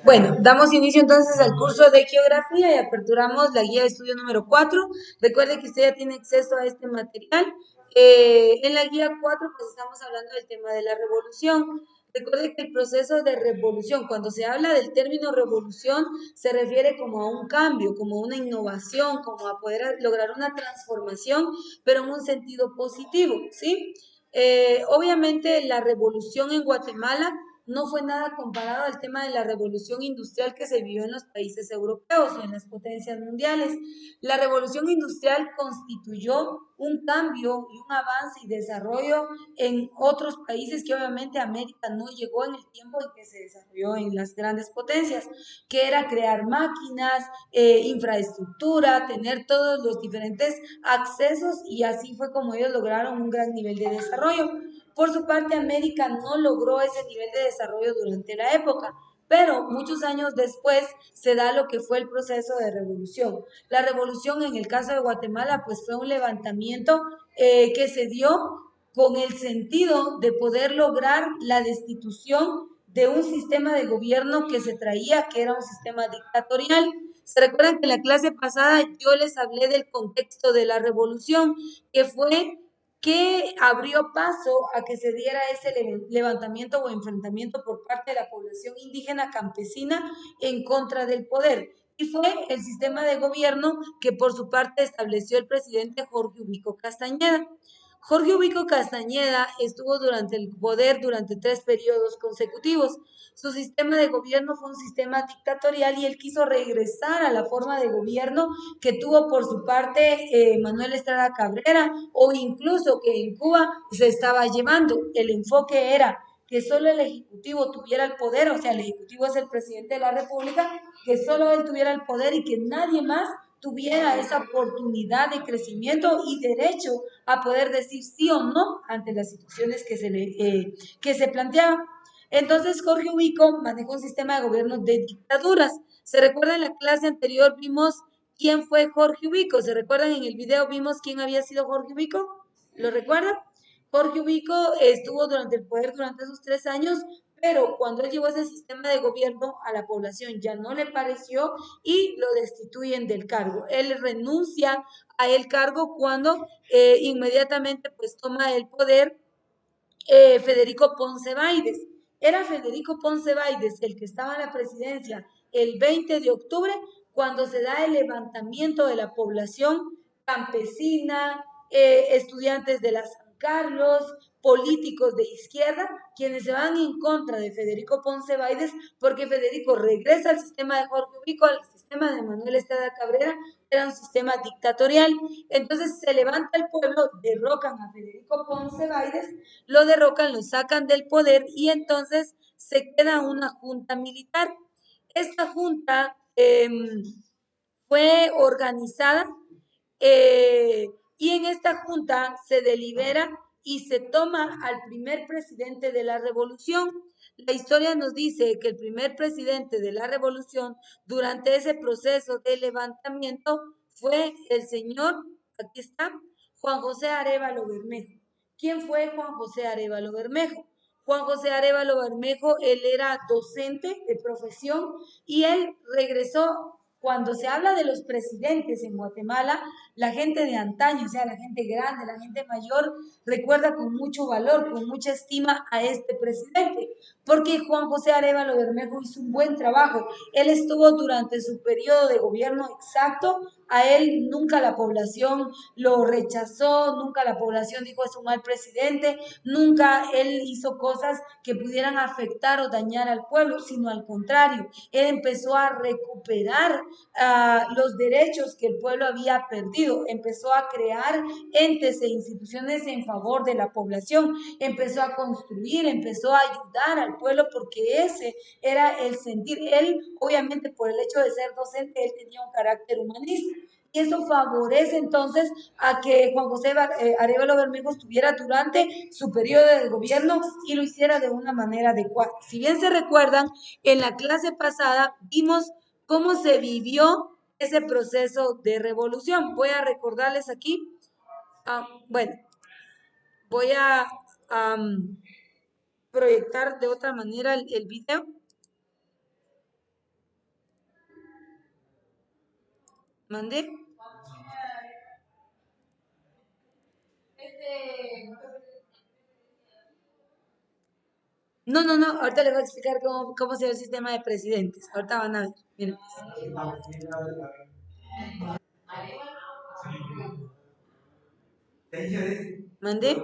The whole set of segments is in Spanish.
Bueno, damos inicio entonces al curso de geografía y aperturamos la guía de estudio número 4. Recuerde que usted ya tiene acceso a este material. En la guía 4 pues estamos hablando del tema de la revolución. Recuerde que el proceso de revolución, cuando se habla del término revolución, se refiere como a un cambio, como a una innovación, como a poder lograr una transformación, pero en un sentido positivo, ¿sí? Obviamente la revolución en Guatemala no fue nada comparado al tema de la revolución industrial que se vivió en los países europeos o en las potencias mundiales. La revolución industrial constituyó un cambio y un avance y desarrollo en otros países que obviamente América no llegó en el tiempo en que se desarrolló en las grandes potencias, que era crear máquinas, infraestructura, tener todos los diferentes accesos y así fue como ellos lograron un gran nivel de desarrollo. Por su parte, América no logró ese nivel de desarrollo durante la época, pero muchos años después se da lo que fue el proceso de revolución. La revolución en el caso de Guatemala pues fue un levantamiento que se dio con el sentido de poder lograr la destitución de un sistema de gobierno que se traía, que era un sistema dictatorial. ¿Se recuerdan que en la clase pasada yo les hablé del contexto de la revolución, que fue que abrió paso a que se diera ese levantamiento o enfrentamiento por parte de la población indígena campesina en contra del poder? Y fue el sistema de gobierno que por su parte estableció el presidente Jorge Ubico Castañeda. Jorge Ubico Castañeda estuvo durante el poder durante 3 periodos consecutivos. Su sistema de gobierno fue un sistema dictatorial y él quiso regresar a la forma de gobierno que tuvo por su parte Manuel Estrada Cabrera o incluso que en Cuba se estaba llevando. El enfoque era que solo el Ejecutivo tuviera el poder, o sea, el Ejecutivo es el presidente de la República, que solo él tuviera el poder y que nadie más tuviera esa oportunidad de crecimiento y derecho a poder decir sí o no ante las situaciones que se planteaban. Entonces Jorge Ubico manejó un sistema de gobierno de dictaduras. ¿Se recuerda en la clase anterior vimos quién fue Jorge Ubico? ¿Se recuerdan en el video vimos quién había sido Jorge Ubico? ¿Lo recuerdan? Jorge Ubico estuvo durante el poder durante esos 3 años, pero cuando él llevó ese sistema de gobierno a la población ya no le pareció y lo destituyen del cargo. Él renuncia a el cargo cuando inmediatamente pues toma el poder Federico Ponce Baides. Era Federico Ponce Baides el que estaba en la presidencia el 20 de octubre cuando se da el levantamiento de la población campesina, estudiantes de la San Carlos, políticos de izquierda, quienes se van en contra de Federico Ponce Baides porque Federico regresa al sistema de Jorge Ubico, al sistema de Manuel Estrada Cabrera, era un sistema dictatorial. Entonces se levanta el pueblo, derrocan a Federico Ponce Baides, lo derrocan, lo sacan del poder y entonces se queda una junta militar. Esta junta fue organizada eh, y en esta junta se delibera y se toma al primer presidente de la revolución. La historia nos dice que el primer presidente de la revolución durante ese proceso de levantamiento fue el señor, aquí está, Juan José Arévalo Bermejo. ¿Quién fue Juan José Arévalo Bermejo? Juan José Arévalo Bermejo, él era docente de profesión y él regresó. Cuando se habla de los presidentes en Guatemala, la gente de antaño, o sea, la gente grande, la gente mayor, recuerda con mucho valor, con mucha estima a este presidente, porque Juan José Arévalo Bermejo hizo un buen trabajo. Él estuvo durante su periodo de gobierno exacto, a él nunca la población lo rechazó, nunca la población dijo es un mal presidente, nunca él hizo cosas que pudieran afectar o dañar al pueblo, sino al contrario, él empezó a recuperar los derechos que el pueblo había perdido, empezó a crear entes e instituciones en favor de la población, empezó a construir, empezó a ayudar al pueblo porque ese era el sentir. Él, obviamente, por el hecho de ser docente, él tenía un carácter humanista. Y eso favorece entonces a que Juan José Arévalo Bermejo estuviera durante su periodo de gobierno y lo hiciera de una manera adecuada. Si bien se recuerdan, en la clase pasada vimos cómo se vivió ese proceso de revolución. Voy a recordarles aquí, bueno, voy a proyectar de otra manera el video. ¿Mandé? No, no, no, ahorita les voy a explicar cómo se ve el sistema de presidentes. Ahorita van a ver. Miren. ¿Mandé?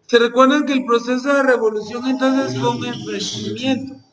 Se recuerdan que el proceso de revolución entonces fue un enfrentamiento.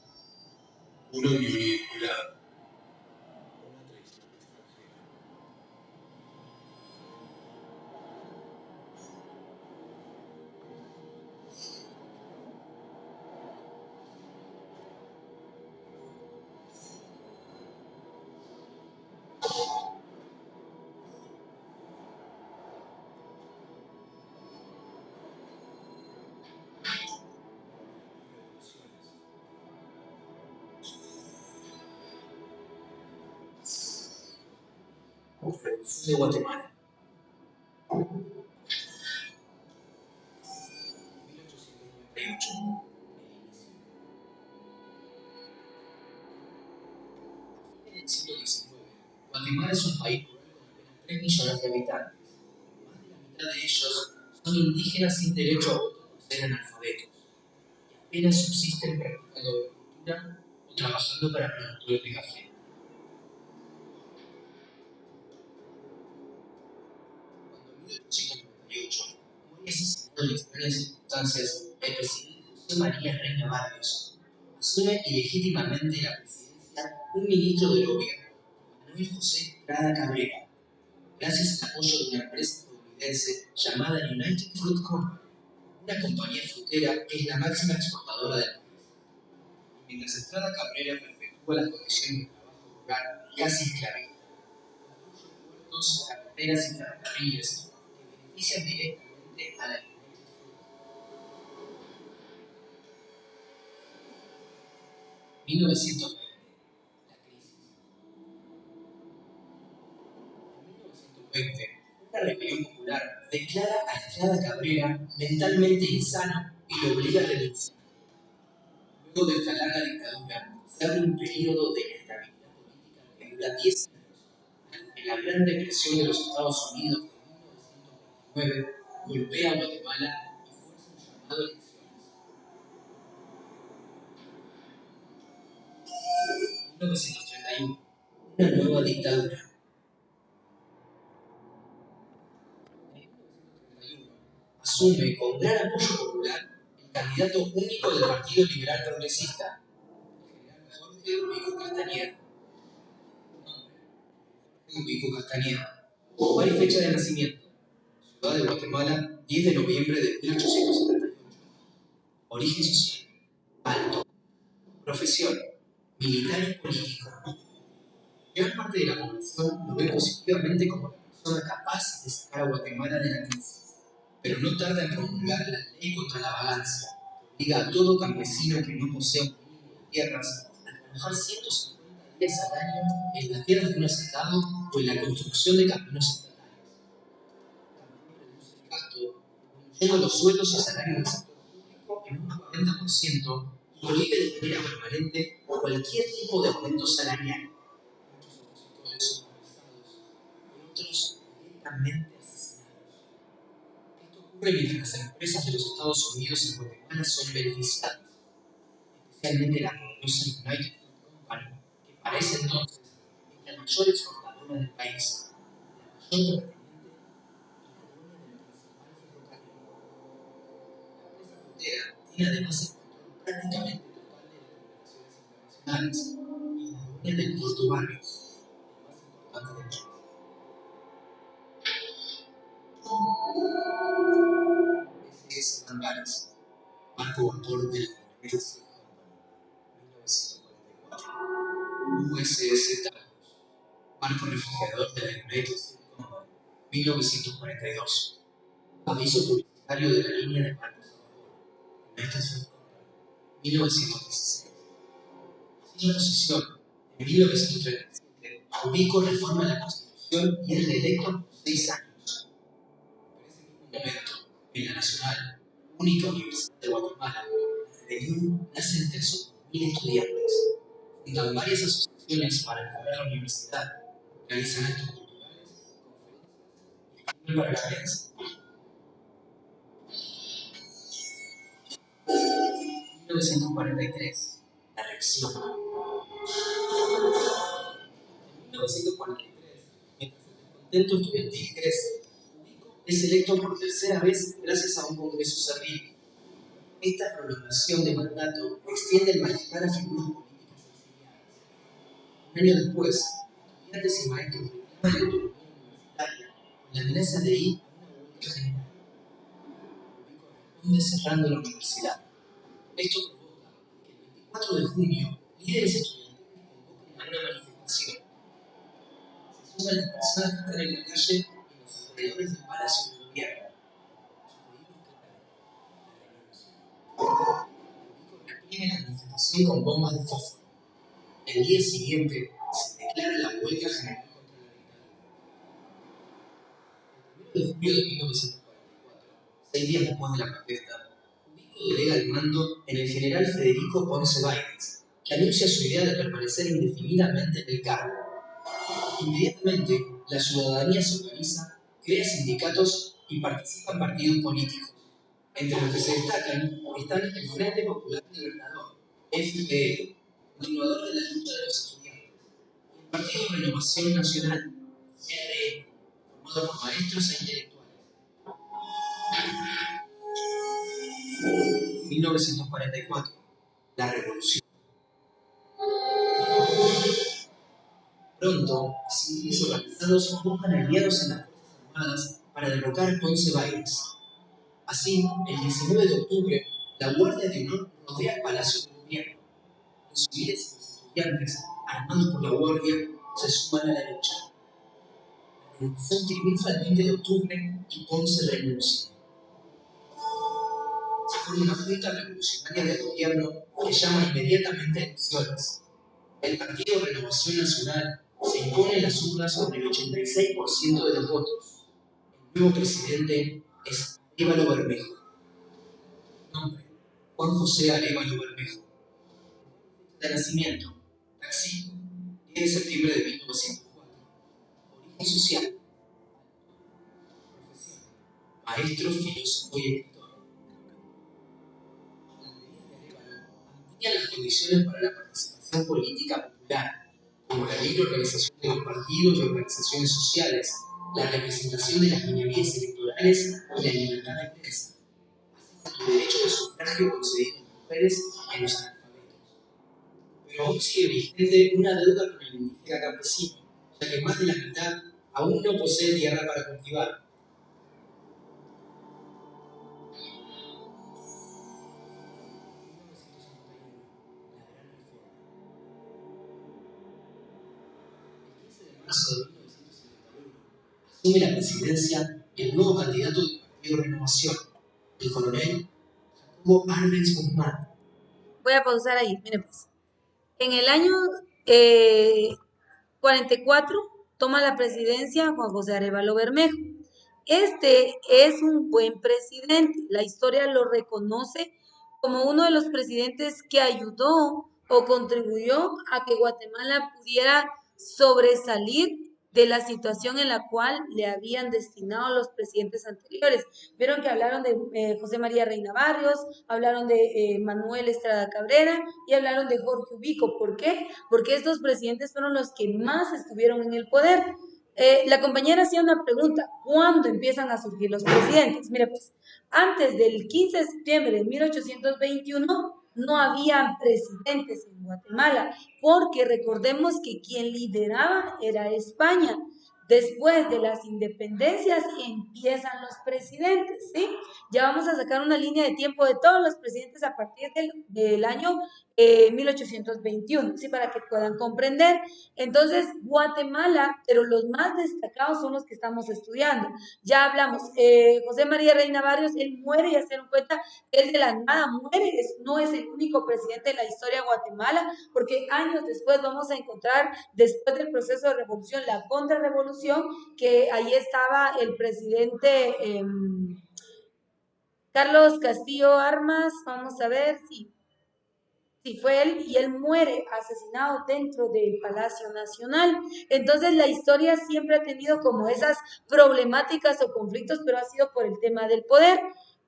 De Guatemala. Guatemala es un país con 3 millones de habitantes. Más de la mitad de ellos son indígenas sin derecho a voto por ser analfabetos. Apenas subsisten practicando agricultura o trabajando para productores de café. En 1898 muere asesinado en extrañas circunstancias el presidente José María Reina Barrios. Asume ilegítimamente la presidencia un ministro del gobierno, Manuel José Estrada Cabrera, gracias al apoyo de una empresa estadounidense llamada United Fruit Company, una compañía frutera que es la máxima exportadora del país. Mientras Estrada Cabrera perpetúa las condiciones de trabajo rural casi esclavista, puertos, carreteras y ferrocarriles que benefician directamente a la economía. 1920, la crisis. En 1920, una rebelión popular declara a Estrada Cabrera mentalmente insano y lo obliga a renunciar. Luego de esta larga dictadura, se abre un periodo de inestabilidad política que dura 10 años. En la Gran Depresión de los Estados Unidos de 1929, golpea a Guatemala y fuerza un llamado a elecciones. 1931, una nueva dictadura. Asume con gran apoyo popular el candidato único del Partido Liberal Progresista, el general Jorge Ubico Castañeda. Ubico Castañeda. Lugar y fecha de nacimiento: Ciudad de Guatemala, 10 de noviembre de 1878. Origen social: alto. Profesión: militar y político. Gran parte de la población lo ve positivamente como la persona capaz de sacar a Guatemala de la crisis, pero no tarda en promulgar la ley contra la vagancia, que obliga a todo campesino que no posea un mínimo de tierras a trabajar 150 días al año en las tierras de un hacendado o en la construcción de caminos estatales. Reduce el gasto, disminuyendo los sueldos y salarios del sector público en un 40% y prohíbe de manera permanente cualquier tipo de aumento salarial. Son apresados y otros directamente asesinados. Esto ocurre mientras las empresas de los Estados Unidos en Guatemala son beneficiadas, especialmente la poderosa United Fruit Company, que para ese entonces es la mayor exportadora del país, la mayor terrateniente y la dueña del principal ferrocarril. La empresa frutera tiene además el control prácticamente total de las comunicaciones internacionales y la dueña del Puerto Barrios, el más importante del país. S.S. Bangaras, barco vapor de la United Fruit Company, 1944. USS Talos, barco refrigerador de la United Fruit Company, 1942. Aviso publicitario de la línea de Marcos Amador. En esta estación, 1916. Sin oposición, en 1937, Ubico reforma la Constitución y es reelecto por 6 años. En ese mismo momento, en la Nacional, única universidad de Guatemala, de Rebelión nace entre sus 1.000 estudiantes. Fundan varias asociaciones para mejorar la universidad, realizan actos culturales, conferencias y para la prensa. 1943, la reacción. En 1943, mientras el descontento estudiantil crece, es electo por tercera vez gracias a un congreso servil. Esta prolongación de mandato extiende el malestar a figuras políticas exiliadas. Un año después, estudiantes y maestros reclaman la autonomía universitaria con la amenaza de ir a una huelga general. Responde cerrando la universidad. Esto provoca que el 24 de junio líderes estudiantiles convoquen a una manifestación. Se suman las personas que están en la calle y en los alrededores del Palacio de Gobierno. Reprime la manifestación con bombas de fósforo. El día siguiente se declara la huelga general contra la dictadura. El 1 de julio de 1944, 6 días después de la protesta, Ubico delega el mando en el general Federico Ponce Bayles, que anuncia su idea de permanecer indefinidamente en el cargo. Inmediatamente, la ciudadanía se organiza, crea sindicatos y participa en partidos políticos. Entre los que se destacan están el Frente Popular Libertador, FPL, continuador de la lucha de los estudiantes, y el Partido Renovación Nacional, RN, formado por maestros e intelectuales. 1944, la Revolución. Pronto, civiles organizados buscan aliados en las Fuerzas Armadas para derrocar a Ponce Bayles. Así, el 19 de octubre, la Guardia de Honor rodea el Palacio de Gobierno. Los civiles y los estudiantes, armados por la Guardia, se suman a la lucha. La revolución triunfa el 20 de octubre y Ponce renuncia. Se forma una junta revolucionaria del gobierno que llama inmediatamente elecciones. El Partido Renovación Nacional se impone en las urnas con el 86% de los votos. El nuevo presidente es Arévalo Bermejo. Nombre: Juan José Arévalo Bermejo. De nacimiento: Taxi, 10 de septiembre de 1904. Origen social: profesión: maestro, filósofo y escritor. Las medidas de Arévalo amplían las condiciones para la participación política popular, como la libre organización de los partidos y organizaciones sociales, la representación de las minorías electorales y la libertad de prensa, así como el derecho de sufragio concedido a las mujeres y a los analfabetos. Pero aún sigue vigente una deuda con el indígena campesino, ya que más de la mitad aún no posee tierra para cultivar. El 15 de marzo de 1971 asume la presidencia el nuevo candidato del Partido Renovación, el coronel Jacobo Arbenz Guzmán. Voy a pausar ahí, miren pues. En el año 44 toma la presidencia Juan José Arévalo Bermejo. Este es un buen presidente. La historia lo reconoce como uno de los presidentes que ayudó o contribuyó a que Guatemala pudiera sobresalir de la situación en la cual le habían destinado los presidentes anteriores. Vieron que hablaron de José María Reina Barrios, hablaron de Manuel Estrada Cabrera y hablaron de Jorge Ubico. ¿Por qué? Porque estos presidentes fueron los que más estuvieron en el poder. La compañera hacía una pregunta: ¿cuándo empiezan a surgir los presidentes? Mire pues, antes del 15 de septiembre de 1821 no había presidentes en Guatemala, porque recordemos que quien lideraba era España. Después de las independencias empiezan los presidentes, ¿sí? Ya vamos a sacar una línea de tiempo de todos los presidentes a partir del año 1821, ¿sí? Para que puedan comprender. Entonces, Guatemala, pero los más destacados son los que estamos estudiando. Ya hablamos, José María Reina Barrios, él muere, ya se dieron cuenta, él de la nada muere, no es el único presidente de la historia de Guatemala, porque años después vamos a encontrar, después del proceso de revolución, la contrarrevolución, que ahí estaba el presidente Carlos Castillo Armas, vamos a ver si fue él, y él muere asesinado dentro del Palacio Nacional. Entonces la historia siempre ha tenido como esas problemáticas o conflictos, pero ha sido por el tema del poder.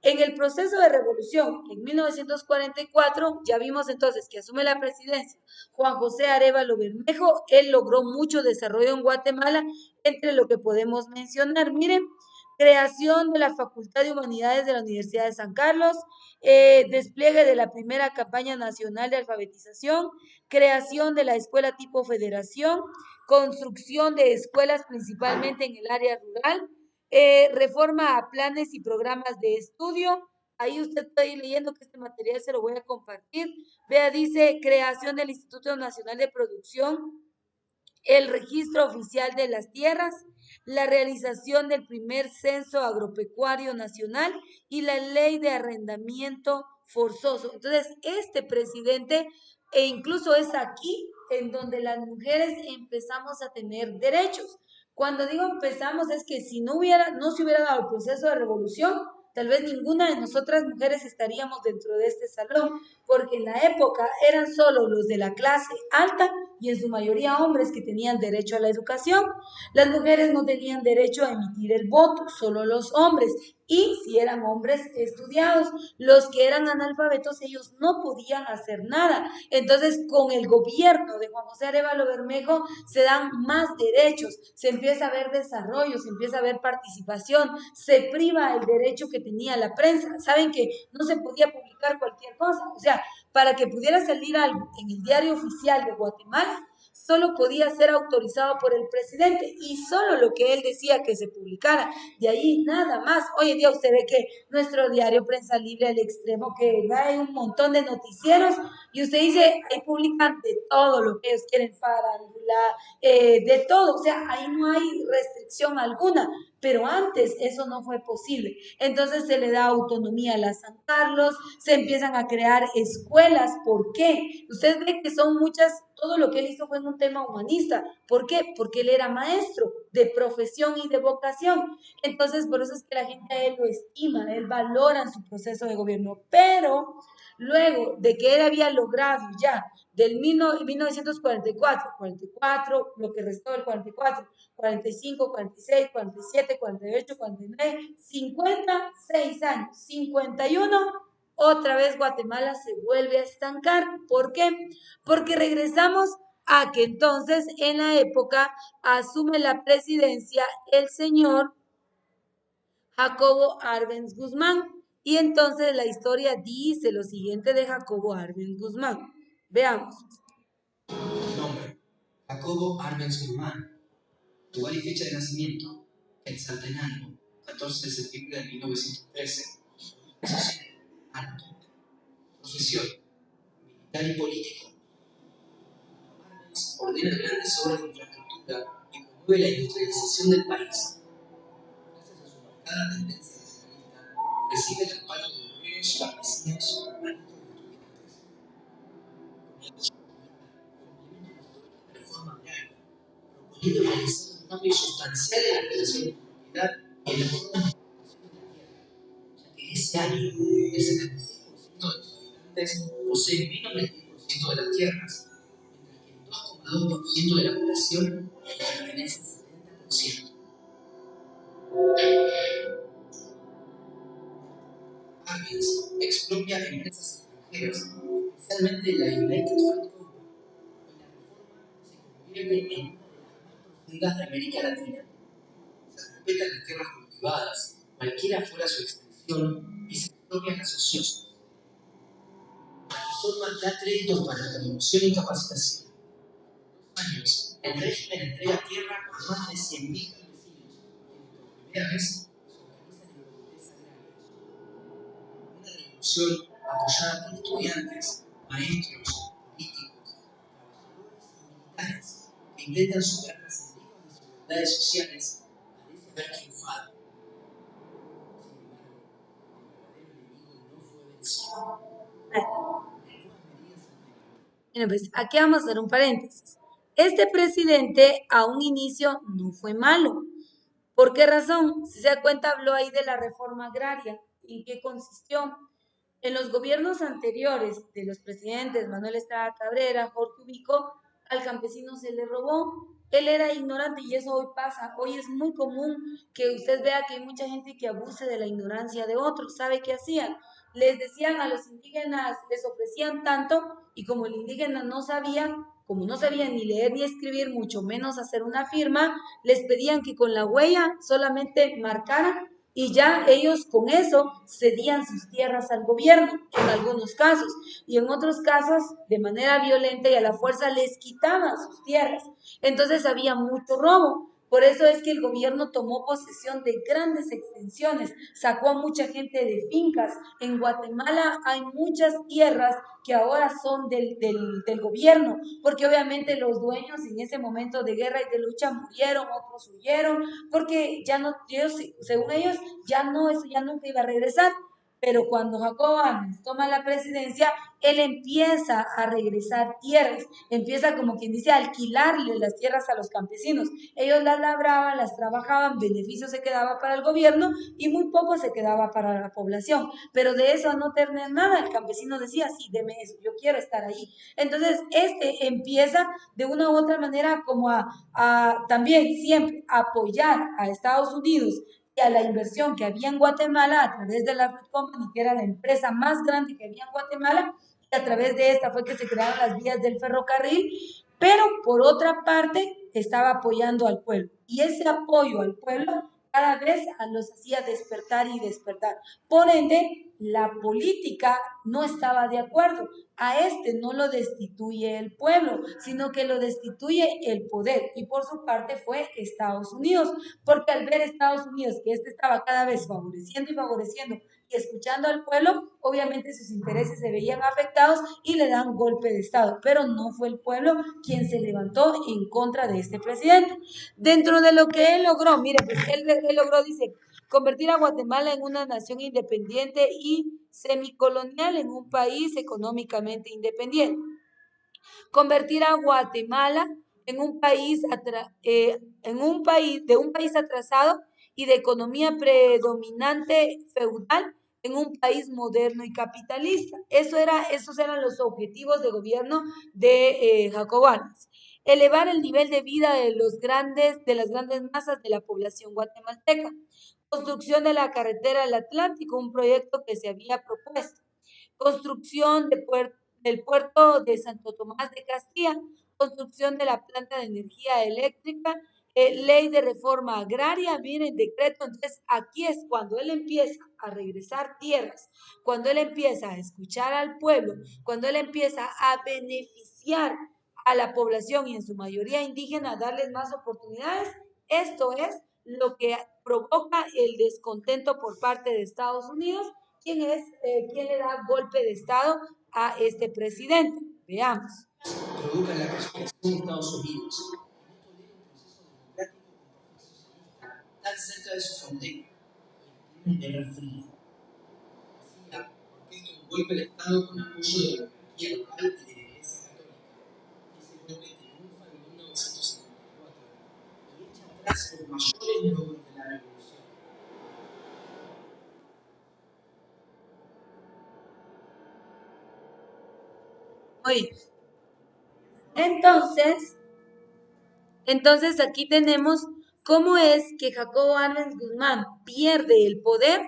En el proceso de revolución, en 1944, ya vimos entonces que asume la presidencia Juan José Arévalo Bermejo. Él logró mucho desarrollo en Guatemala, entre lo que podemos mencionar. Miren, creación de la Facultad de Humanidades de la Universidad de San Carlos, despliegue de la primera campaña nacional de alfabetización, creación de la escuela tipo federación, construcción de escuelas principalmente en el área rural, reforma a planes y programas de estudio. Ahí usted está ir leyendo, que este material se lo voy a compartir. Vea, dice creación del Instituto Nacional de Producción, el registro oficial de las tierras, la realización del primer censo agropecuario nacional y la ley de arrendamiento forzoso. Entonces, este presidente, e incluso es aquí en donde las mujeres empezamos a tener derechos. Cuando digo empezamos es que si no se hubiera dado el proceso de revolución, tal vez ninguna de nosotras mujeres estaríamos dentro de este salón, porque en la época eran solo los de la clase alta y en su mayoría hombres que tenían derecho a la educación. Las mujeres no tenían derecho a emitir el voto, solo los hombres. Y si eran hombres estudiados, los que eran analfabetos, ellos no podían hacer nada. Entonces, con el gobierno de Juan José Arévalo Bermejo se dan más derechos, se empieza a ver desarrollo, se empieza a ver participación, se priva el derecho que tenía la prensa. Saben que no se podía publicar cualquier cosa, o sea, para que pudiera salir algo en el diario oficial de Guatemala, solo podía ser autorizado por el presidente y solo lo que él decía que se publicara. De ahí nada más. Hoy en día usted ve que nuestro diario Prensa Libre al Extremo, que hay un montón de noticieros y usted dice, ahí publican de todo lo que ellos quieren, farándula, de todo. O sea, ahí no hay restricción alguna. Pero antes eso no fue posible. Entonces se le da autonomía a la San Carlos, se empiezan a crear escuelas. ¿Por qué? Usted ve que son muchas, todo lo que él hizo fue en un tema humanista. ¿Por qué? Porque él era maestro de profesión y de vocación. Entonces, por eso es que la gente a él lo estima, él valora en su proceso de gobierno. Pero luego de que él había logrado ya del 1944, 44, lo que restó del 44, 45, 46, 47, 48, 49, 56 años, 51, otra vez Guatemala se vuelve a estancar. ¿Por qué? Porque regresamos a que entonces en la época asume la presidencia el señor Jacobo Arbenz Guzmán. Y entonces la historia dice lo siguiente de Jacobo Arbenz Guzmán. Veamos. Nombre: Jacobo Arbenz Guzmán. Lugar y fecha de nacimiento: Quetzaltenango, 14 de septiembre de 1913. Alto. Profesión: militar y político. Arbenz ordena grandes obras de infraestructura y promueve la industrialización del país. Gracias a su marcada tendencia nacionalista, recibe el respaldo de obreros, campesinos, humanos y estudiantes. Reforma agraria, proponiendo realizar un cambio sustancial en la relación de propiedad y en la forma de explotación de la tierra, ya que ese año el 76% de los habitantes posee menos del 10% de las tierras, mientras que el 2,2% de la población pertenece al 70%. Arbenz expropia empresas extranjeras, especialmente la United Fruit Company, y la reforma se convierte en una de las más profundas de América Latina. Se respetan las tierras cultivadas, cualquiera fuera su extensión, y se expropian las ociosas. La reforma da créditos para la promoción y capacitación. En 2 años, el régimen entrega tierra por más de 100.000 primera vez se organizan en Condesa Grande, una revolución apoyada por estudiantes, maestros, políticos, trabajadores y militares que intentan superar las antiguas desigualdades sociales parece haber triunfado. Sin embargo, el verdadero enemigo no fue vencido. Bueno, pues aquí vamos a hacer un paréntesis. Este presidente a un inicio no fue malo. ¿Por qué razón? Si se da cuenta, habló ahí de la reforma agraria. ¿En qué consistió? En los gobiernos anteriores de los presidentes Manuel Estrada Cabrera, Jorge Ubico, al campesino se le robó. Él era ignorante y eso hoy pasa. Hoy es muy común que usted vea que hay mucha gente que abuse de la ignorancia de otros. ¿Sabe qué hacían? Les decían a los indígenas, les ofrecían tanto y como el indígena no sabía, como no sabía ni leer ni escribir, mucho menos hacer una firma, les pedían que con la huella solamente marcaran y ya ellos con eso cedían sus tierras al gobierno, en algunos casos, y en otros casos de manera violenta y a la fuerza les quitaban sus tierras. Entonces había mucho robo. Por eso es que el gobierno tomó posesión de grandes extensiones, sacó a mucha gente de fincas. En Guatemala hay muchas tierras que ahora son del gobierno, porque obviamente los dueños en ese momento de guerra y de lucha murieron, otros huyeron, porque ya no, ellos, según ellos, ya no, eso ya nunca iba a regresar. Pero cuando Jacob Arbenz toma la presidencia, él empieza a regresar tierras, empieza como quien dice a alquilarle las tierras a los campesinos. Ellos las labraban, las trabajaban, beneficio se quedaba para el gobierno y muy poco se quedaba para la población. Pero de eso a no tener nada, el campesino decía, sí, deme eso, yo quiero estar ahí. Entonces, este empieza de una u otra manera como a también siempre apoyar a Estados Unidos y a la inversión que había en Guatemala a través de la Red Company, que era la empresa más grande que había en Guatemala, y a través de esta fue que se crearon las vías del ferrocarril, pero por otra parte estaba apoyando al pueblo. Y ese apoyo al pueblo cada vez los hacía despertar y despertar. Por ende, la política no estaba de acuerdo. A este no lo destituye el pueblo, sino que lo destituye el poder. Y por su parte fue Estados Unidos, porque al ver Estados Unidos que este estaba cada vez favoreciendo y favoreciendo y escuchando al pueblo, obviamente sus intereses se veían afectados y le dan golpe de Estado. Pero no fue el pueblo quien se levantó en contra de este presidente. Dentro de lo que él logró, mire, pues él logró, dice, convertir a Guatemala en una nación independiente y semicolonial en un país económicamente independiente. Convertir a Guatemala en un país, de un país atrasado y de economía predominante feudal en un país moderno y capitalista. Esos eran los objetivos de gobierno de Jacob Arbenz. Elevar el nivel de vida de las grandes masas de la población guatemalteca. Construcción de la carretera del Atlántico, un proyecto que se había propuesto. Construcción del puerto de Santo Tomás de Castilla, construcción de la planta de energía eléctrica, ley de reforma agraria, miren, decreto. Entonces, aquí es cuando él empieza a regresar tierras, cuando él empieza a escuchar al pueblo, cuando él empieza a beneficiar a la población y en su mayoría indígena, darles más oportunidades. Esto es lo que provoca el descontento por parte de Estados Unidos. ¿Quién le da golpe de Estado a este presidente? Veamos. Provoca la respiración de Estados Unidos. Tan cerca de su frontera, en guerra fría. Decía, porque esto es un golpe de Estado con apoyo de la monarquía local y de la Iglesia Católica. Ese golpe triunfa en 1954 y echa atrás los mayores logros de la revolución. Oye, entonces aquí tenemos cómo es que Jacobo Arbenz Guzmán pierde el poder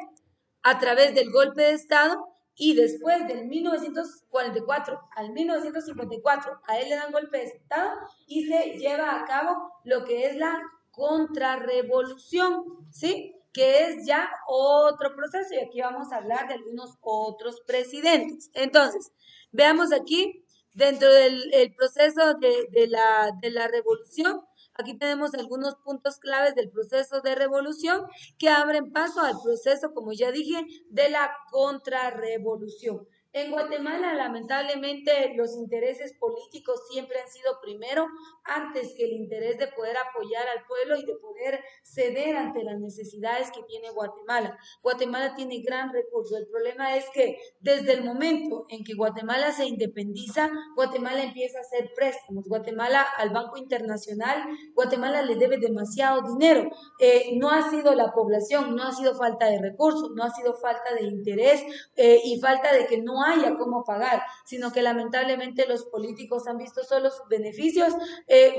a través del golpe de Estado y después del 1944 al 1954 a él le dan golpe de Estado y se lleva a cabo lo que es la contrarrevolución, ¿sí? Que es ya otro proceso y aquí vamos a hablar de algunos otros presidentes. Entonces, veamos aquí, dentro del proceso de la revolución, Aquí tenemos algunos puntos claves del proceso de revolución que abren paso al proceso, como ya dije, de la contrarrevolución. En Guatemala, lamentablemente, los intereses políticos siempre han sido primero, antes que el interés de poder apoyar al pueblo y de poder ceder ante las necesidades que tiene Guatemala. Guatemala tiene gran recurso. El problema es que desde el momento en que Guatemala se independiza, Guatemala empieza a hacer préstamos. Guatemala al Banco Internacional, Guatemala le debe demasiado dinero. No ha sido la población, no ha sido falta de recursos, no ha sido falta de interés y falta de que no haya cómo pagar, sino que lamentablemente los políticos han visto solo sus beneficios.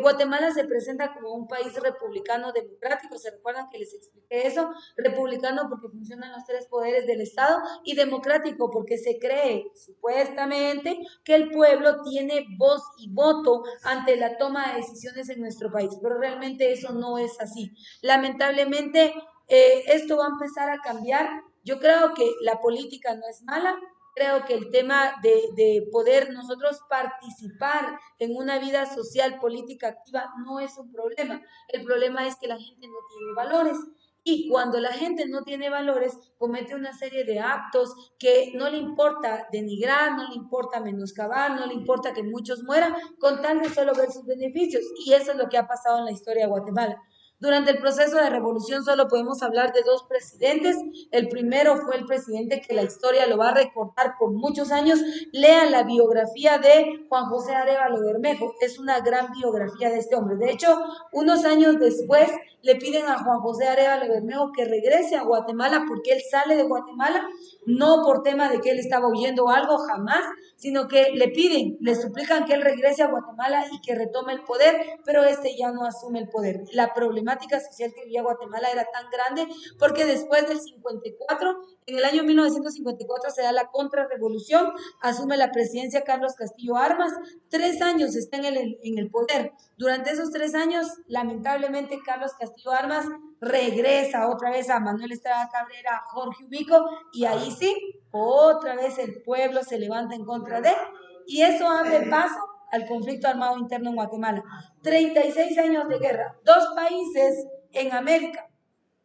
Guatemala se presenta como un país republicano democrático, ¿se recuerdan que les expliqué eso? Republicano porque funcionan los tres poderes del Estado y democrático porque se cree supuestamente que el pueblo tiene voz y voto ante la toma de decisiones en nuestro país, pero realmente eso no es así. Lamentablemente esto va a empezar a cambiar. Yo creo que la política no es mala, creo que el tema de poder nosotros participar en una vida social, política activa no es un problema. El problema es que la gente no tiene valores. Y cuando la gente no tiene valores, comete una serie de actos que no le importa denigrar, no le importa menoscabar, no le importa que muchos mueran, con tal de solo ver sus beneficios. Y eso es lo que ha pasado en la historia de Guatemala. Durante el proceso de revolución solo podemos hablar de dos presidentes. El primero fue el presidente que la historia lo va a recordar por muchos años. Lean la biografía de Juan José Arévalo Bermejo. Es una gran biografía de este hombre. De hecho, unos años después le piden a Juan José Arévalo Bermejo que regrese a Guatemala porque él sale de Guatemala, no por tema de que él estaba huyendo o algo, jamás, sino que le piden, le suplican que él regrese a Guatemala y que retome el poder, pero este ya no asume el poder. La problemática social que vivía Guatemala era tan grande porque después del 54, en el año 1954 se da la contrarrevolución, asume la presidencia Carlos Castillo Armas, 3 años está en el poder. Durante esos 3 años, lamentablemente, Carlos Castillo Armas regresa otra vez a Manuel Estrada Cabrera, a Jorge Ubico, y ahí sí, otra vez el pueblo se levanta en contra de él, y eso abre paso al conflicto armado interno en Guatemala. 36 años de guerra, dos países en América,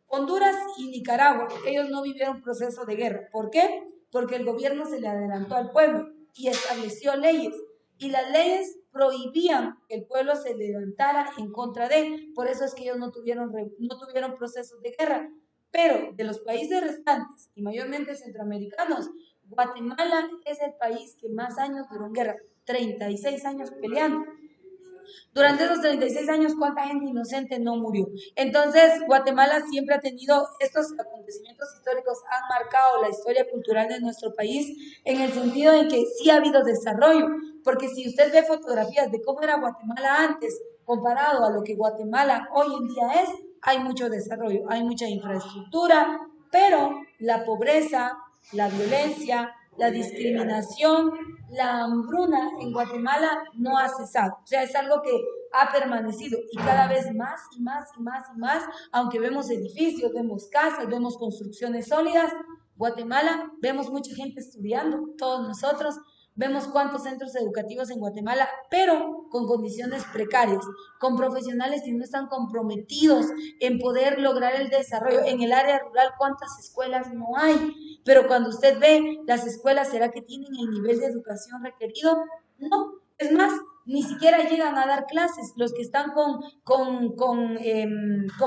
Honduras y Nicaragua, ellos no vivieron proceso de guerra. ¿Por qué? Porque el gobierno se le adelantó al pueblo y estableció leyes. Y las leyes prohibían que el pueblo se levantara en contra de él. Por eso es que ellos no tuvieron procesos de guerra. Pero de los países restantes, y mayormente centroamericanos, Guatemala es el país que más años duró en guerra. 36 años peleando. Durante esos 36 años, ¿cuánta gente inocente no murió? Entonces, Guatemala siempre ha tenido estos acontecimientos históricos, han marcado la historia cultural de nuestro país en el sentido en que sí ha habido desarrollo, porque si usted ve fotografías de cómo era Guatemala antes comparado a lo que Guatemala hoy en día es, hay mucho desarrollo, hay mucha infraestructura, pero la pobreza, la violencia, la discriminación, la hambruna en Guatemala no ha cesado. O sea, es algo que ha permanecido y cada vez más y más y más y más, aunque vemos edificios, vemos casas, vemos construcciones sólidas, Guatemala, vemos mucha gente estudiando, todos nosotros, vemos cuántos centros educativos en Guatemala, pero con condiciones precarias, con profesionales que no están comprometidos en poder lograr el desarrollo. En el área rural, ¿cuántas escuelas no hay? Pero cuando usted ve las escuelas, ¿será que tienen el nivel de educación requerido? No, es más, ni siquiera llegan a dar clases. Los que están con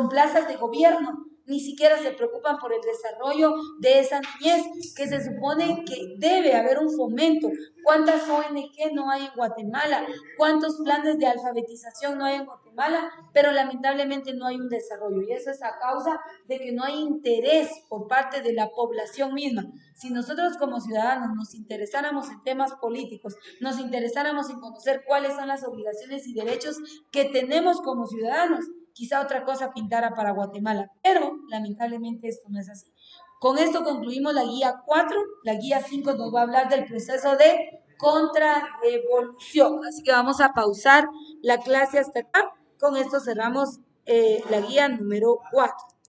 plazas de gobierno ni siquiera se preocupan por el desarrollo de esa niñez, que se supone que debe haber un fomento. ¿Cuántas ONG no hay en Guatemala? ¿Cuántos planes de alfabetización no hay en Guatemala? Pero lamentablemente no hay un desarrollo, y eso es a causa de que no hay interés por parte de la población misma. Si nosotros como ciudadanos nos interesáramos en temas políticos, nos interesáramos en conocer cuáles son las obligaciones y derechos que tenemos como ciudadanos, quizá otra cosa pintara para Guatemala, pero lamentablemente esto no es así. Con esto concluimos la guía 4, la guía 5 nos va a hablar del proceso de contrarrevolución, así que vamos a pausar la clase hasta acá. Con esto cerramos la guía número 4.